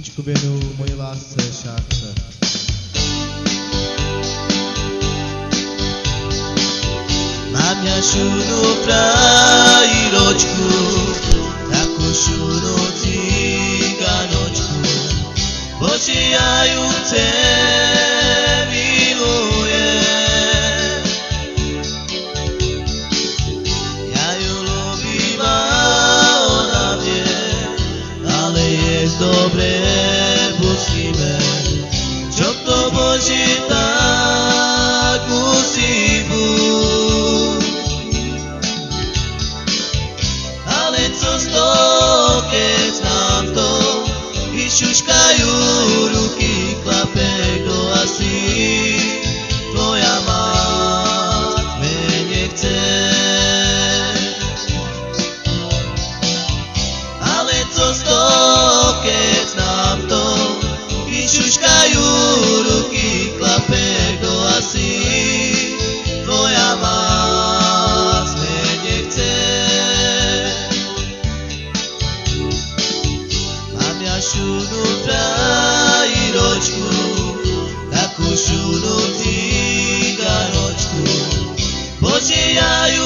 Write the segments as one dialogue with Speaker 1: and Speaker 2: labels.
Speaker 1: písničku věnuju mojí lásce Šárce.
Speaker 2: Mám ja šunu frajiročku, takú šunu ciganočku, Bože, ja ju milujem. Ja ju ľúbim a ona vie, ale je dobre, pustíme, čo to Bože tak musí byť. Keď nám to vyšuškajú ruky, klape, kto asi tvoja mať mene chce. Ale co z toho, keď nám to vyšuškajú ruky, klape, kto asi tvoja mať mene chce. Šunu frajiročku, takú šunu ciganočku, Bože, ja ju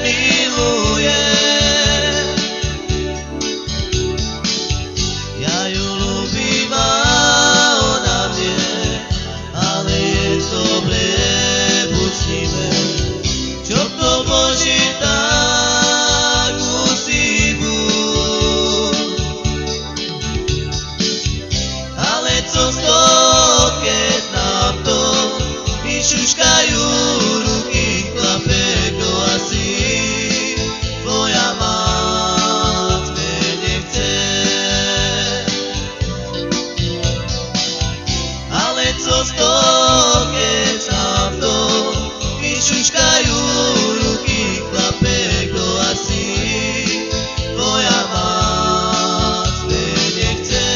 Speaker 2: milujem. Ja ju ľúbim a ona vie, ale je dobre, pustíme, čo to Bože tak musí byť. Co z toho, keď nám to vyšuškajú ruky, klape, kto asi tvoja mať mene chce. Ale co z toho, keď nám to vyšuškajú ruky, klape, kto asi tvoja mať mene chce.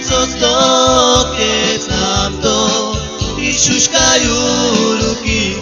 Speaker 2: Co z toho, keď nám to vyšuškajú ruky,